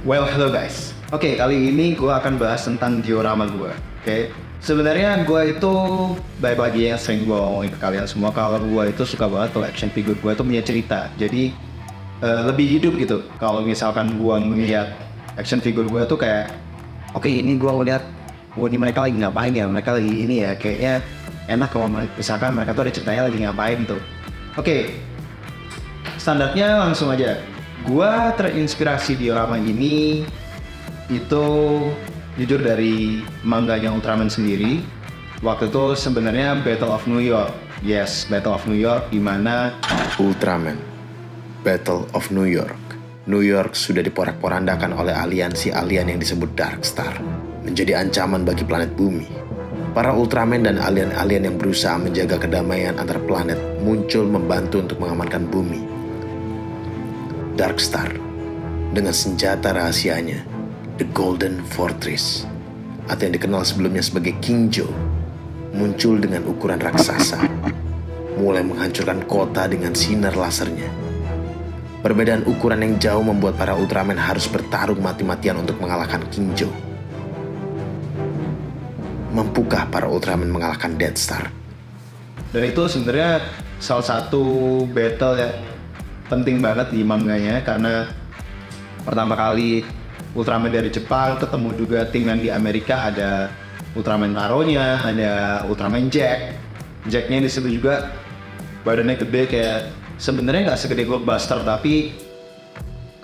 Well, hello guys. Oke, kali ini gue akan bahas tentang diorama gue. Oke, sebenarnya gue itu baik lagi yang sering gue ngomongin ke kalian semua. Kalau gue itu suka banget kalau action figure gue itu punya cerita. Jadi lebih hidup gitu. Kalau misalkan gue melihat action figure gue tuh kayak, oke, ini gue ngeliat, ini mereka lagi ngapain ya? Mereka lagi ini ya, kayaknya enak kalau misalkan mereka tuh ada ceritanya lagi ngapain tuh. Oke, standarnya langsung aja. Gua terinspirasi diorama ini itu jujur dari manganya Ultraman sendiri. Waktu itu sebenarnya Battle of New York. Yes, Battle of New York, di mana Ultraman Battle of New York. New York sudah diporak-porandakan oleh aliansi alien yang disebut Darkstar, menjadi ancaman bagi planet bumi. Para Ultraman dan alien-alien yang berusaha menjaga kedamaian antar planet muncul membantu untuk mengamankan bumi. Darkstar dengan senjata rahasianya, The Golden Fortress, atau yang dikenal sebelumnya sebagai King Joe, muncul dengan ukuran raksasa, mulai menghancurkan kota dengan sinar lasernya. Perbedaan ukuran yang jauh membuat para Ultraman harus bertarung mati-matian untuk mengalahkan King Joe. Mampukah para Ultraman mengalahkan Deathstar? dan itu sebenarnya salah satu battle ya penting banget di manganya, karena pertama kali Ultraman dari Jepang ketemu juga tim yang di Amerika, ada Ultraman Taro-nya, ada Ultraman Jack. Jacknya di situ juga badannya gede, kayak sebenarnya nggak segede Goldbuster tapi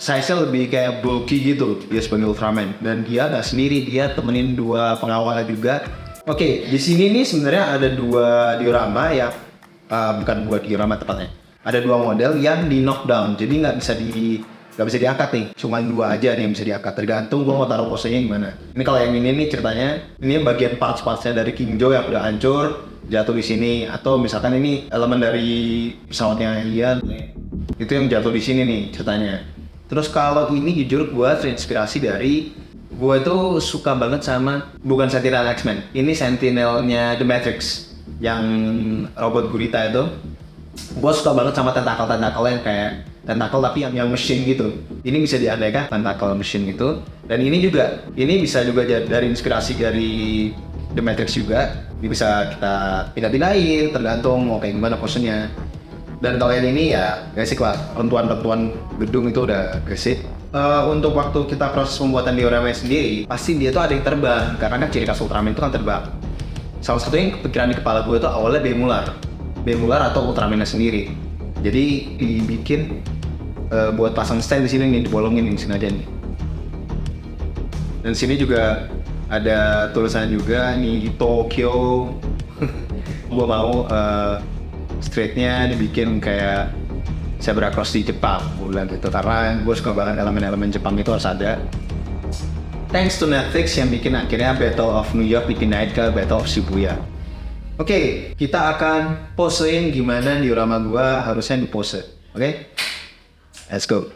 size-nya lebih kayak bulky gitu dia sebagai Ultraman, dan dia nggak sendiri, dia temenin dua pengawalnya juga. Oke, di sini nih sebenarnya ada dua diorama yang bukan dua diorama tepatnya. Ada dua model yang di knockdown, jadi nggak bisa diangkat nih, cuma dua aja nih yang bisa diangkat, tergantung gua mau taruh posenya gimana. Ini kalau yang ini nih ceritanya, ini bagian parts-partsnya dari King Joe yang udah hancur jatuh di sini, atau misalkan ini elemen dari pesawatnya Alien itu yang jatuh di sini nih ceritanya. Terus kalau ini jujur gua terinspirasi dari, gua itu suka banget sama, bukan Sentinel X-Men, ini Sentinelnya The Matrix yang robot gurita itu. Gue suka banget sama tentakel yang kayak tentakel tapi yang mesin gitu. Ini bisa diandaikan tentakel mesin gitu. Dan ini bisa juga dari inspirasi dari The Matrix juga. Ini bisa kita pindah-pindahin tergantung mau kayak gimana posenya. Dan kalau yang ini ya basic lah, rentuan gedung itu udah basic. Untuk waktu kita proses pembuatan diorama sendiri, pasti dia tuh ada yang terbang, karena kan ciri khas Ultraman itu kan terbang. Salah satu yang kepikiran di kepala gue itu awalnya Bemular atau Ultraman sendiri. Jadi dibikin buat pasang stand di sini nih, dibolongin di sini aja nih. Dan sini juga ada tulisan juga nih di Tokyo. Gua mau streetnya dibikin kayak zebra cross di Jepang, gua bilang gitu, karena gue suka banget elemen-elemen Jepang itu harus ada. Thanks to Netflix yang bikin akhirnya Battle of New York dipindahin ke Battle of Shibuya. Oke, kita akan posein gimana diorama gua harusnya dipose. Oke? Let's go.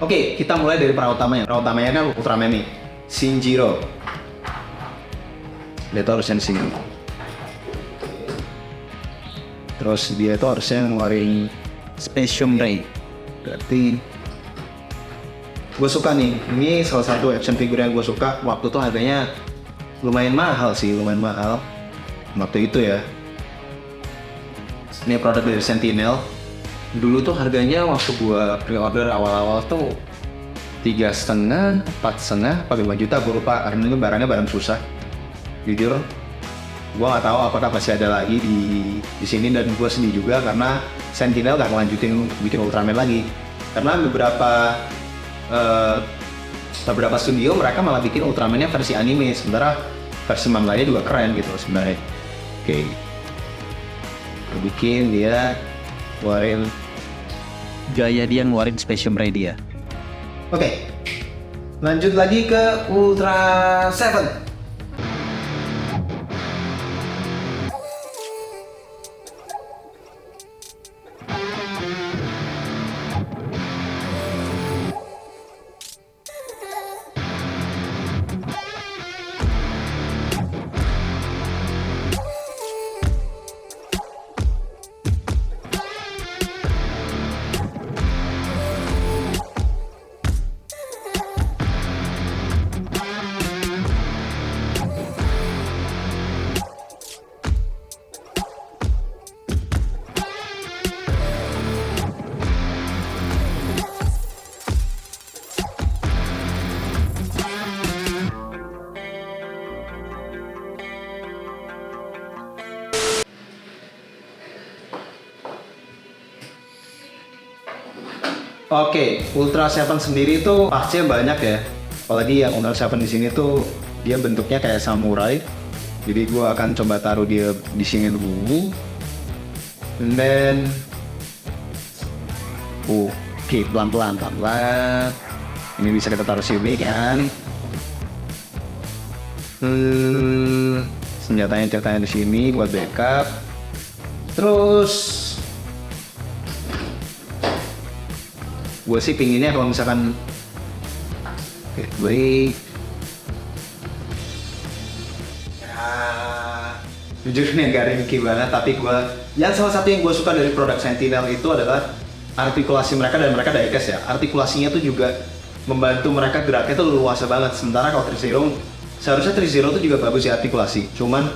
Oke, kita mulai dari peran utamanya. Peran utamanya kan Ultraman nih, Shinjiro. Dia tuh harusnya di sini. Terus dia tuh harusnya ngeluarin Spatium Ray. Berarti gue suka nih. Ini salah satu action figure yang gue suka. Waktu tuh harganya lumayan mahal waktu itu ya. Ini produk dari Sentinel. Dulu tuh harganya waktu gua pre-order awal-awal tuh 3,5, 4,5, 5 juta, gue lupa, karena itu barang susah. Jujur, gua nggak tahu apakah masih ada lagi di sini, dan gua sedih juga karena Sentinel nggak ngelanjutin bikin Ultraman lagi. Karena beberapa studio mereka malah bikin Ultraman-nya versi anime, sementara versi manganya juga keren gitu sebenarnya. Oke. Gue bikin dia keluarin Gaya dia ngeluarin Spatium Ray dia. Oke, lanjut lagi ke Ultra 7. Oke, Ultra 7 sendiri tuh partsnya banyak ya. Apalagi yang Ultra 7 di sini tuh dia bentuknya kayak samurai. Jadi gua akan coba taruh dia di sini dulu. And then oke, pelan-pelan. Ini bisa kita taruh sini kan. Senjatanya di sini buat backup. Terus gue sih pinginnya kalau misalkan gue jujur ini agak ringkih banget, tapi salah satu yang gue suka dari produk Sentinel itu adalah artikulasi mereka, dan mereka diecast ya, artikulasinya tuh juga membantu mereka geraknya tuh luas banget. Sementara kalau 3-0 seharusnya 3-0 tuh juga bagus ya artikulasi, cuman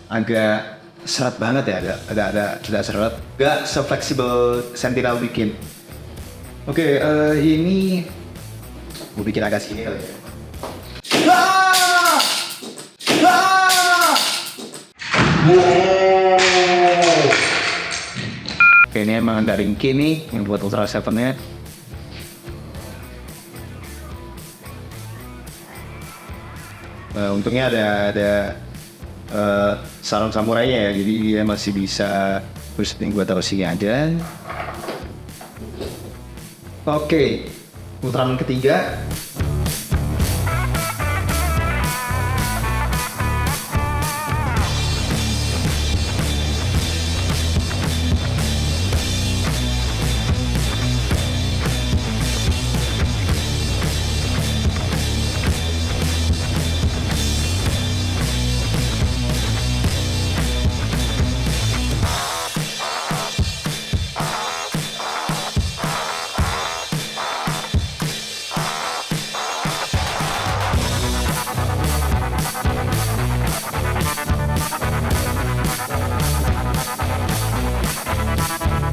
agak seret banget ya, agak seret, gak se-fleksibel Sentinel bikin. Oke, ini gue bikin agak sini kali ya. Oke, ini emang dari Ringki nih yang buat Ultra 7-nya. Untungnya ada sarung samurainya ya, jadi dia masih bisa. Terus ini gue taruh sini aja. Oke, Ultraman ketiga.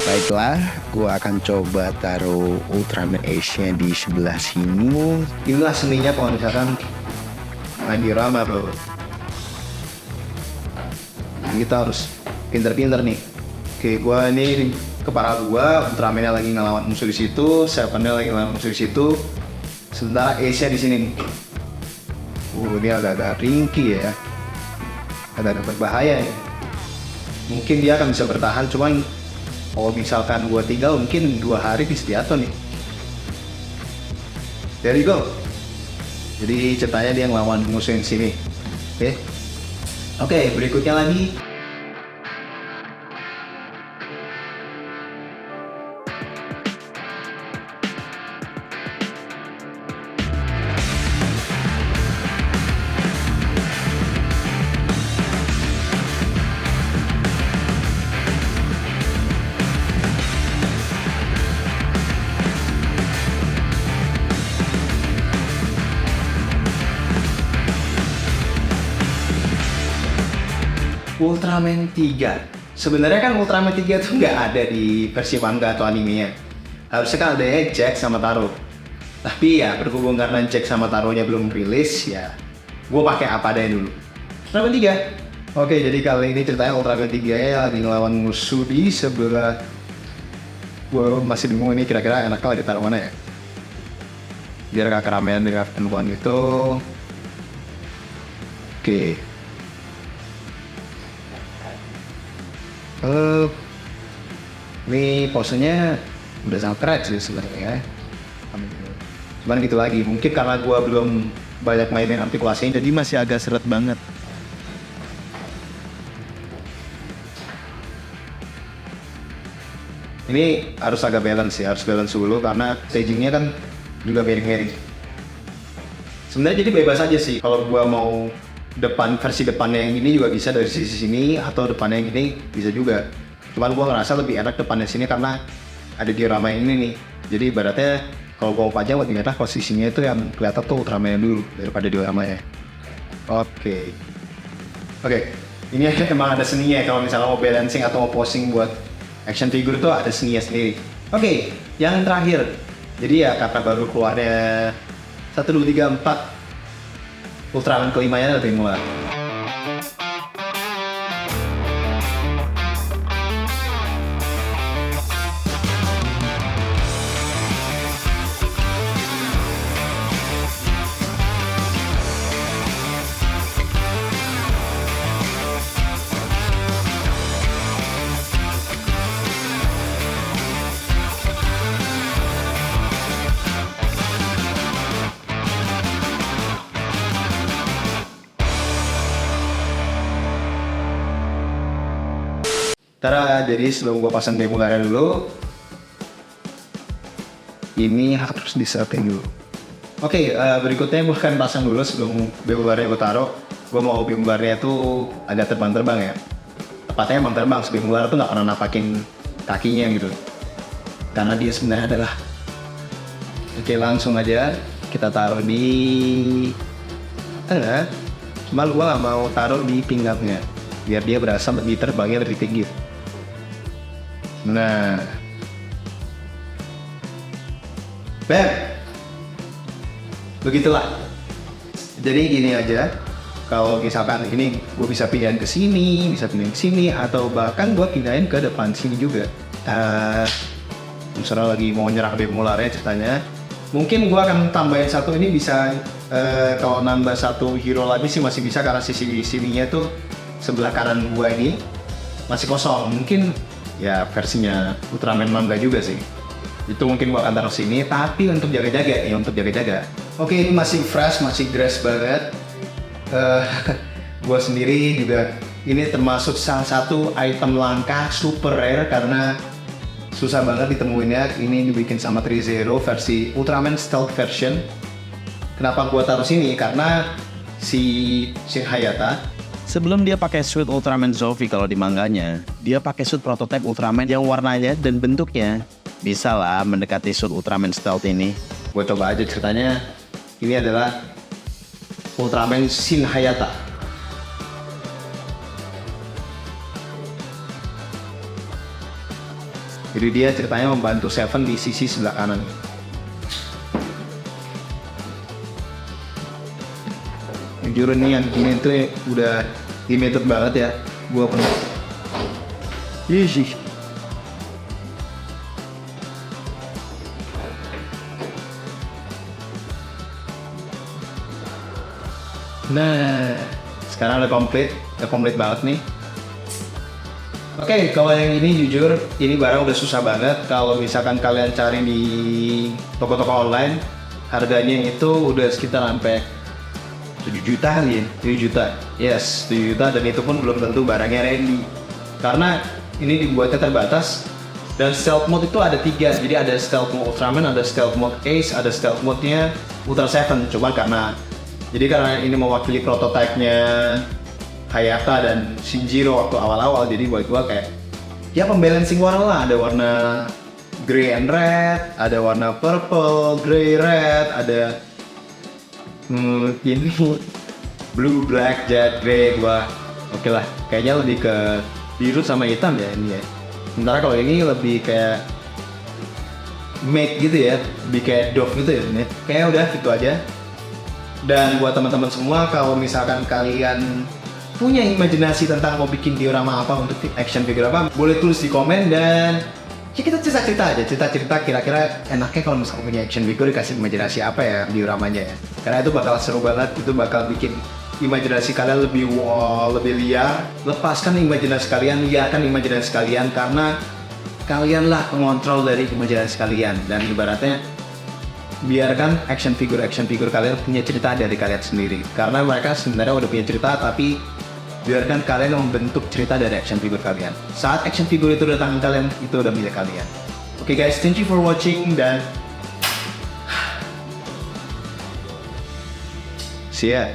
Baiklah, gue akan coba taruh Ultraman Ace-nya di sebelah sini. Inilah seninya kalau misalkan main di Rama, bro. Kita harus pinter-pinter nih. Oke, gua ini kepala gua, Ultraman-nya lagi ngelawan musuh di situ, Seven-nya lagi ngelawan musuh di situ. Sementara Ace-nya di sini nih. Ini agak-agak ringkih ya. Agak-agak berbahaya ya. Mungkin dia akan bisa bertahan, cuman kalau misalkan gua tinggal mungkin 2 hari bisa jatuh nih. There you go. Jadi ceritanya dia ngelawan musuh yang sini. Oke, berikutnya lagi. Ultraman 3. Sebenarnya kan Ultraman 3 tuh nggak ada di versi manga atau animenya. Harusnya kan ada Jack sama Taro. Tapi ya berhubung karena Jack sama Taro-nya belum rilis, ya gue pakai apa adanya dulu. Ultraman 3. Oke, jadi kali ini ceritanya Ultraman 3 ya lagi ngelawan musuh di sebelah. Gue masih bingung ini kira-kira enaknya ditaruh mana ya. Biar gak keramaian dengan temuan gitu. Oke. Eh, ini posenya udah sangat keren sih sebenarnya. Cuman gitu lagi, mungkin karena gua belum banyak mainin artikulasinya, jadi masih agak seret banget. Ini harus agak balance ya, harus balance dulu karena stagingnya kan juga miring-miring. Sebenarnya jadi bebas aja sih, kalau gua mau versi depannya yang ini juga bisa dari sisi sini, atau depannya yang ini bisa juga. Cuman gua ngerasa lebih enak depannya sini karena ada diorama yang ini nih. Jadi ibaratnya kalau gua pajang lebih enak posisinya itu yang kelihatan tuh Ultraman dulu daripada dioramanya. Oke, ini emang ada seninya ya, kalau misalnya mau balancing atau mau posing buat action figure tuh ada seninya sendiri. Oke, yang terakhir. Jadi ya karena baru keluarnya 1, 2, 3, 4 Ultraman kelimanya lebih mulai. Jadi sebelum gua pasang demolarnya dulu, ini harus disetting dulu. Oke, berikutnya gua akan pasang dulu sebelum demolarnya gua taruh. Gua mau demolarnya itu agak terbang-terbang ya. Tepatnya emang terbang, demolar tuh nggak pernah napakin kakinya gitu. Karena dia sebenarnya adalah. Oke, langsung aja kita taruh di tengah. Cuma gua nggak mau taruh di pinggangnya, biar dia berasa lebih terbangnya lebih tinggi. Nah, begitulah. Jadi gini aja. Kalau misalkan ini gue bisa pindahin ke sini, bisa pindahin ke sini, atau bahkan gue pindahin ke depan sini juga. Misalnya lagi mau nyerang demolarnya ceritanya, mungkin gue akan tambahin satu ini bisa. Kalau nambah satu hero lagi sih masih bisa karena sisi sininya tuh sebelah kanan gue ini masih kosong. Mungkin ya versinya Ultraman manga juga sih. Itu mungkin gua akan taruh sini, tapi untuk jaga-jaga ya, untuk jaga-jaga. Oke, ini masih fresh, masih fresh banget. Gua sendiri juga ini termasuk salah satu item langka super rare karena susah banget ditemuinnya. Ini dibikin sama Trizero versi Ultraman Stealth version. Kenapa gua taruh sini? Karena si Shin Hayata Sebelum dia pakai suit Ultraman Zofi kalau di manganya, dia pakai suit prototype Ultraman yang warnanya dan bentuknya bisa lah mendekati suit Ultraman Stealth ini. Gue coba aja ceritanya. Ini adalah Ultraman Shin Hayata. Jadi dia ceritanya membantu Seven di sisi sebelah kanan. Jujur nih yang ini tuh udah limited banget ya. Gua pernah. Ih. Nah, sekarang udah komplit banget nih. Oke, kalau yang ini jujur, ini barang udah susah banget. Kalau misalkan kalian cari di toko-toko online, harganya itu udah sekitar sampai 7 juta kali ya, 7 juta. Yes, 7 juta dan itu pun belum tentu barangnya ready. Karena ini dibuatnya terbatas dan stealth mode itu ada 3. Jadi ada stealth mode Ultraman, ada stealth mode Ace, ada stealth mode-nya Ultra Seven. Cuma karena ini mewakili prototipenya Hayata dan Shinjiro waktu awal-awal, jadi buat gua kayak ya pembalancing warna lah. Ada warna grey and red, ada warna purple, grey, red, ada ini blue, black, jet, grey. Gua oke lah, kayaknya lebih ke biru sama hitam ya ini ya. Sementara kalau ini lebih kayak matte gitu ya, lebih kayak Dove gitu ya ini. Kayaknya udah gitu aja. Dan buat teman-teman semua, kalau misalkan kalian punya imajinasi tentang mau bikin diorama apa untuk action figure apa, boleh tulis di komen dan ya kita cerita-cerita aja, cerita-cerita kira-kira enaknya kalau misalnya punya action figure dikasih imajinasi apa ya dioramanya ya. Karena itu bakal seru banget, itu bakal bikin imajinasi kalian lebih wow, lebih liar, lepaskan imajinasi kalian, liarkan imajinasi kalian, karena kalianlah pengontrol dari imajinasi kalian. Dan ibaratnya biarkan action figure kalian punya cerita dari kalian sendiri, karena mereka sebenarnya udah punya cerita, tapi biarkan kalian membentuk cerita dari action figure kalian. Saat action figure itu datang ke kalian, itu udah milik kalian. Oke guys, thank you for watching dan see ya.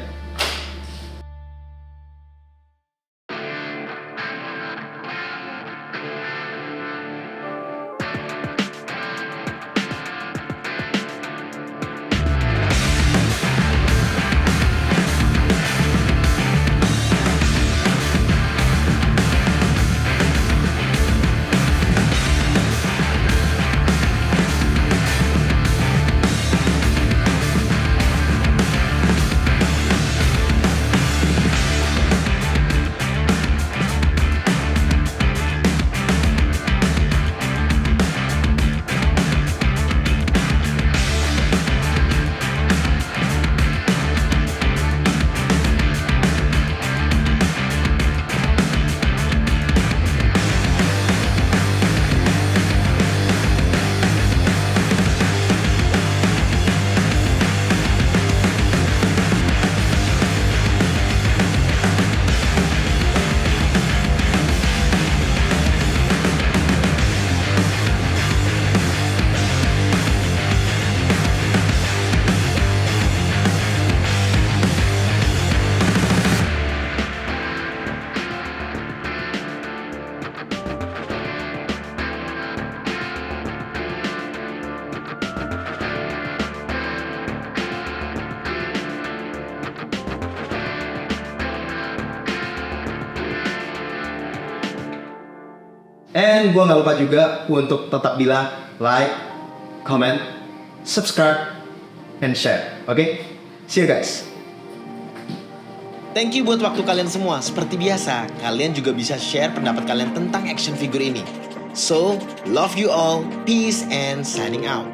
And gue gak lupa juga untuk tetap bilang like, comment, subscribe, and share. Oke? See you guys. Thank you buat waktu kalian semua. Seperti biasa, kalian juga bisa share pendapat kalian tentang action figure ini. So, love you all, peace and signing out.